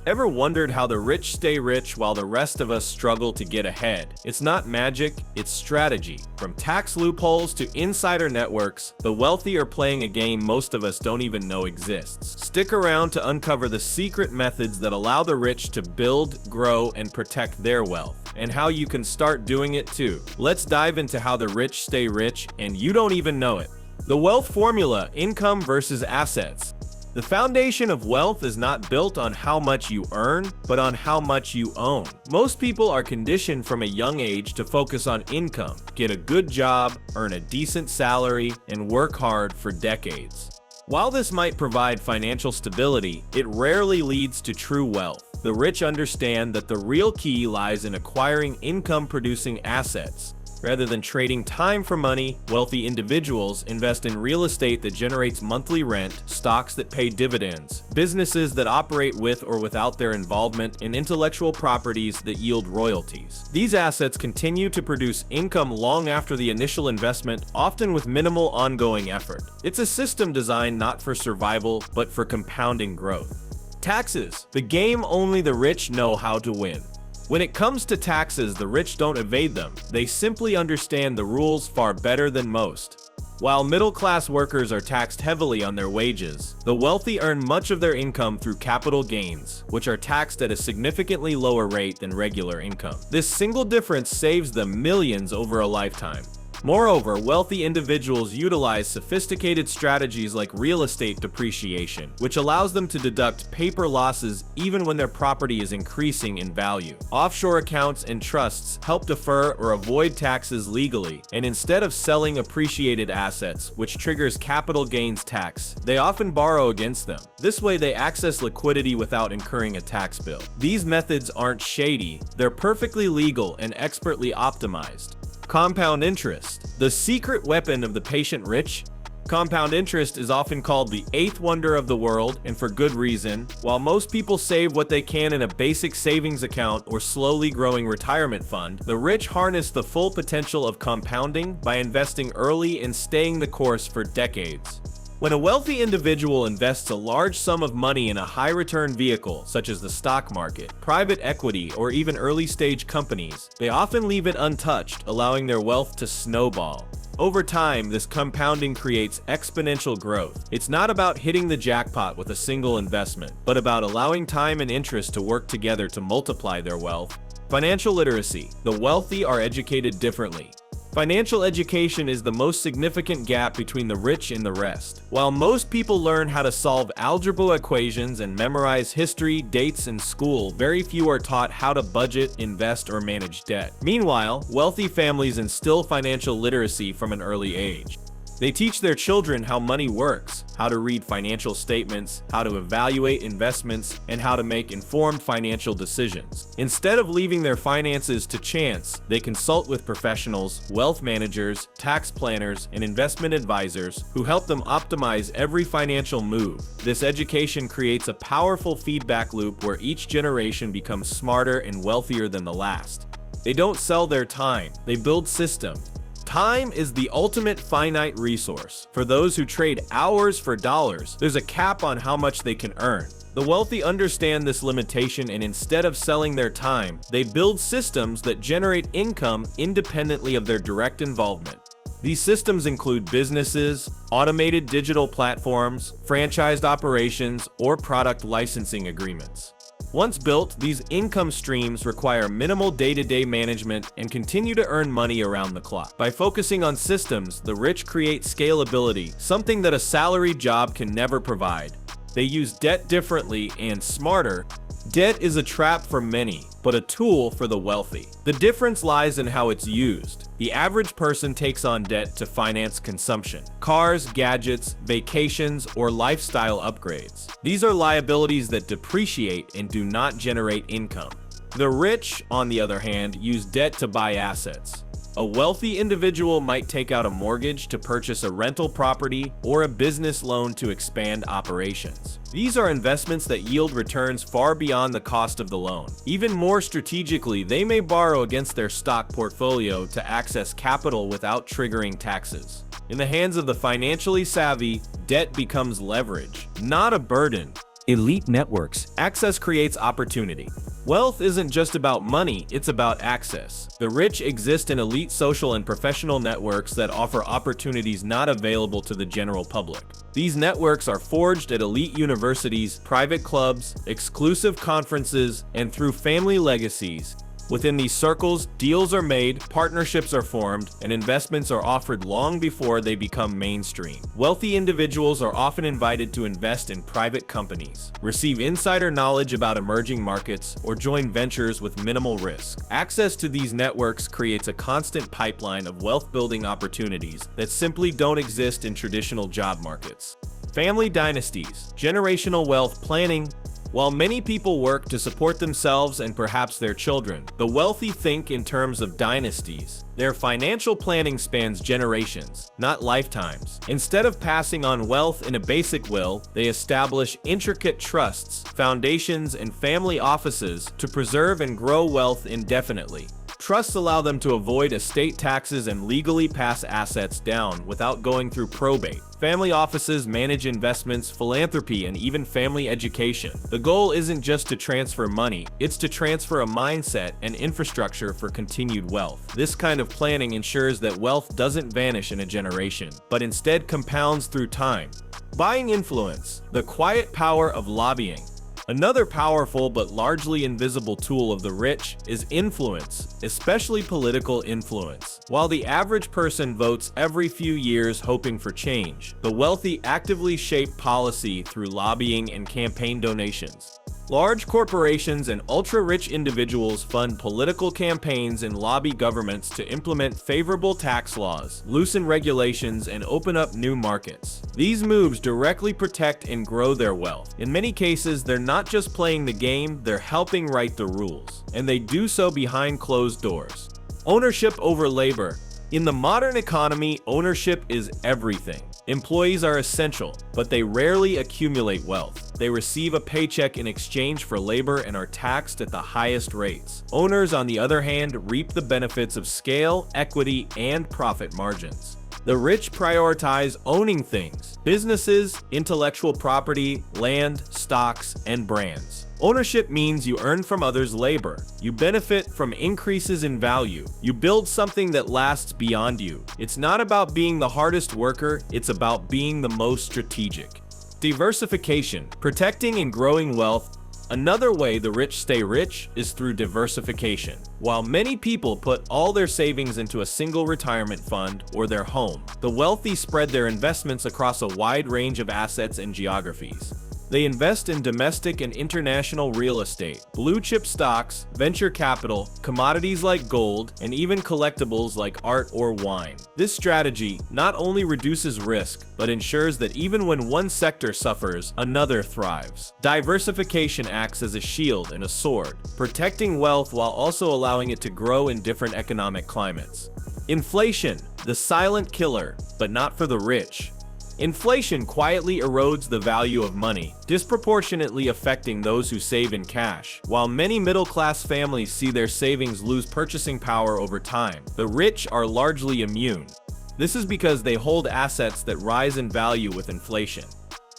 Ever wondered how the rich stay rich while the rest of us struggle to get ahead? It's not magic, it's strategy. From tax loopholes to insider networks, the wealthy are playing a game most of us don't even know exists. Stick around to uncover the secret methods that allow the rich to build, grow, and protect their wealth, and how you can start doing it too. Let's dive into how the rich stay rich and you don't even know it. The wealth formula: income versus assets. The foundation of wealth is not built on how much you earn, but on how much you own. Most people are conditioned from a young age to focus on income, get a good job, earn a decent salary, and work hard for decades. While this might provide financial stability, it rarely leads to true wealth. The rich understand that the real key lies in acquiring income-producing assets. Rather than trading time for money, wealthy individuals invest in real estate that generates monthly rent, stocks that pay dividends, businesses that operate with or without their involvement, and intellectual properties that yield royalties. These assets continue to produce income long after the initial investment, often with minimal ongoing effort. It's a system designed not for survival, but for compounding growth. Taxes: the game only the rich know how to win. When it comes to taxes, the rich don't evade them. They simply understand the rules far better than most. While middle-class workers are taxed heavily on their wages, the wealthy earn much of their income through capital gains, which are taxed at a significantly lower rate than regular income. This single difference saves them millions over a lifetime. Moreover, wealthy individuals utilize sophisticated strategies like real estate depreciation, which allows them to deduct paper losses even when their property is increasing in value. Offshore accounts and trusts help defer or avoid taxes legally, and instead of selling appreciated assets, which triggers capital gains tax, they often borrow against them. This way they access liquidity without incurring a tax bill. These methods aren't shady, they're perfectly legal and expertly optimized. Compound interest: the secret weapon of the patient rich. Compound interest is often called the eighth wonder of the world, and for good reason. While most people save what they can in a basic savings account or slowly growing retirement fund, the rich harness the full potential of compounding by investing early and staying the course for decades. When a wealthy individual invests a large sum of money in a high-return vehicle, such as the stock market, private equity, or even early-stage companies, they often leave it untouched, allowing their wealth to snowball. Over time, this compounding creates exponential growth. It's not about hitting the jackpot with a single investment, but about allowing time and interest to work together to multiply their wealth. Financial literacy: the wealthy are educated differently. Financial education is the most significant gap between the rich and the rest. While most people learn how to solve algebra equations and memorize history, dates in school, very few are taught how to budget, invest, or manage debt. Meanwhile, wealthy families instill financial literacy from an early age. They teach their children how money works, how to read financial statements, how to evaluate investments, and how to make informed financial decisions. Instead of leaving their finances to chance, they consult with professionals, wealth managers, tax planners, and investment advisors who help them optimize every financial move. This education creates a powerful feedback loop where each generation becomes smarter and wealthier than the last. They don't sell their time, they build systems. Time is the ultimate finite resource. For those who trade hours for dollars, there's a cap on how much they can earn. The wealthy understand this limitation, and instead of selling their time, they build systems that generate income independently of their direct involvement. These systems include businesses, automated digital platforms, franchised operations, or product licensing agreements. Once built, these income streams require minimal day-to-day management and continue to earn money around the clock. By focusing on systems, the rich create scalability, something that a salaried job can never provide. They use debt differently and smarter. Debt is a trap for many, but a tool for the wealthy. The difference lies in how it's used. The average person takes on debt to finance consumption: cars, gadgets, vacations, or lifestyle upgrades. These are liabilities that depreciate and do not generate income. The rich, on the other hand, use debt to buy assets. A wealthy individual might take out a mortgage to purchase a rental property or a business loan to expand operations. These are investments that yield returns far beyond the cost of the loan. Even more strategically, they may borrow against their stock portfolio to access capital without triggering taxes. In the hands of the financially savvy, debt becomes leverage, not a burden. Elite networks. Access creates opportunity. Wealth isn't just about money, it's about access. The rich exist in elite social and professional networks that offer opportunities not available to the general public. These networks are forged at elite universities, private clubs, exclusive conferences, and through family legacies. Within these circles, deals are made, partnerships are formed, and investments are offered long before they become mainstream. Wealthy individuals are often invited to invest in private companies, receive insider knowledge about emerging markets, or join ventures with minimal risk. Access to these networks creates a constant pipeline of wealth-building opportunities that simply don't exist in traditional job markets. Family dynasties, generational wealth planning. While many people work to support themselves and perhaps their children, the wealthy think in terms of dynasties. Their financial planning spans generations, not lifetimes. Instead of passing on wealth in a basic will, they establish intricate trusts, foundations, and family offices to preserve and grow wealth indefinitely. Trusts allow them to avoid estate taxes and legally pass assets down without going through probate. Family offices manage investments, philanthropy, and even family education. The goal isn't just to transfer money, it's to transfer a mindset and infrastructure for continued wealth. This kind of planning ensures that wealth doesn't vanish in a generation, but instead compounds through time. Buying influence, the quiet power of lobbying. Another powerful but largely invisible tool of the rich is influence, especially political influence. While the average person votes every few years hoping for change, the wealthy actively shape policy through lobbying and campaign donations. Large corporations and ultra-rich individuals fund political campaigns and lobby governments to implement favorable tax laws, loosen regulations, and open up new markets. These moves directly protect and grow their wealth. In many cases, they're not just playing the game, they're helping write the rules, and they do so behind closed doors. Ownership over labor. In the modern economy, ownership is everything. Employees are essential, but they rarely accumulate wealth. They receive a paycheck in exchange for labor and are taxed at the highest rates. Owners, on the other hand, reap the benefits of scale, equity, and profit margins. The rich prioritize owning things: businesses, intellectual property, land, stocks, and brands. Ownership means you earn from others' labor. You benefit from increases in value. You build something that lasts beyond you. It's not about being the hardest worker, it's about being the most strategic. Diversification, protecting and growing wealth. Another way the rich stay rich is through diversification. While many people put all their savings into a single retirement fund or their home, the wealthy spread their investments across a wide range of assets and geographies. They invest in domestic and international real estate, blue-chip stocks, venture capital, commodities like gold, and even collectibles like art or wine. This strategy not only reduces risk, but ensures that even when one sector suffers, another thrives. Diversification acts as a shield and a sword, protecting wealth while also allowing it to grow in different economic climates. Inflation, the silent killer, but not for the rich. Inflation quietly erodes the value of money, disproportionately affecting those who save in cash. While many middle-class families see their savings lose purchasing power over time, the rich are largely immune. This is because they hold assets that rise in value with inflation.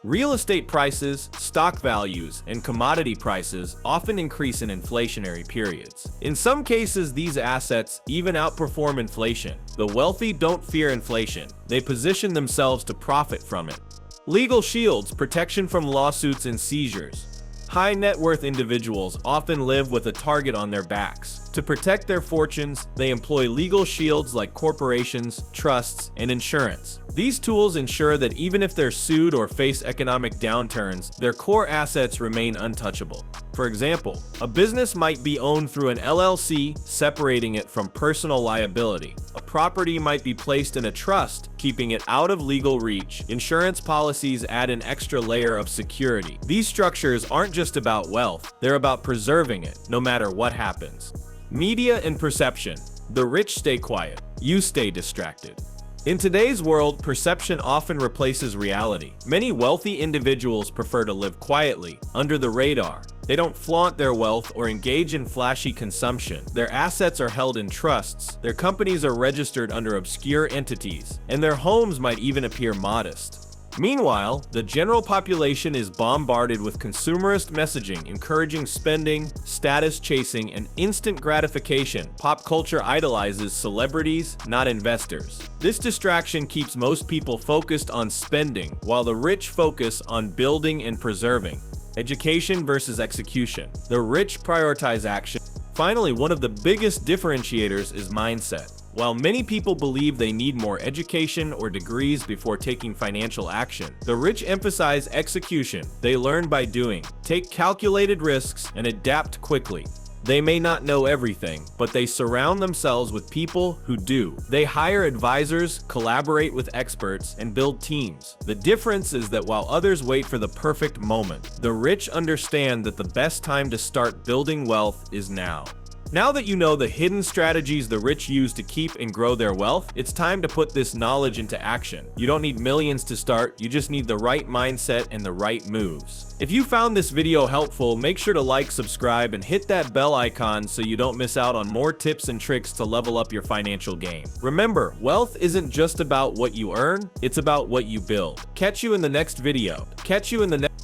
Real estate prices, stock values, and commodity prices often increase in inflationary periods. In some cases, these assets even outperform inflation. The wealthy don't fear inflation. They position themselves to profit from it. Legal shields, protection from lawsuits and seizures. High net worth individuals often live with a target on their backs. To protect their fortunes, they employ legal shields like corporations, trusts, and insurance. These tools ensure that even if they're sued or face economic downturns, their core assets remain untouchable. For example, a business might be owned through an LLC, separating it from personal liability. A property might be placed in a trust, keeping it out of legal reach. Insurance policies add an extra layer of security. These structures aren't just about wealth, they're about preserving it, no matter what happens. Media and perception. The rich stay quiet, you stay distracted. In today's world, perception often replaces reality. Many wealthy individuals prefer to live quietly, under the radar. They don't flaunt their wealth or engage in flashy consumption. Their assets are held in trusts, their companies are registered under obscure entities, and their homes might even appear modest. Meanwhile, the general population is bombarded with consumerist messaging encouraging spending, status chasing, and instant gratification. Pop culture idolizes celebrities, not investors. This distraction keeps most people focused on spending, while the rich focus on building and preserving. Education versus execution. The rich prioritize action. Finally, one of the biggest differentiators is mindset. While many people believe they need more education or degrees before taking financial action, the rich emphasize execution. They learn by doing, take calculated risks, and adapt quickly. They may not know everything, but they surround themselves with people who do. They hire advisors, collaborate with experts, and build teams. The difference is that while others wait for the perfect moment, the rich understand that the best time to start building wealth is now. Now that you know the hidden strategies the rich use to keep and grow their wealth, it's time to put this knowledge into action. You don't need millions to start, you just need the right mindset and the right moves. If you found this video helpful, make sure to like, subscribe, and hit that bell icon so you don't miss out on more tips and tricks to level up your financial game. Remember, wealth isn't just about what you earn, it's about what you build. Catch you in the next video.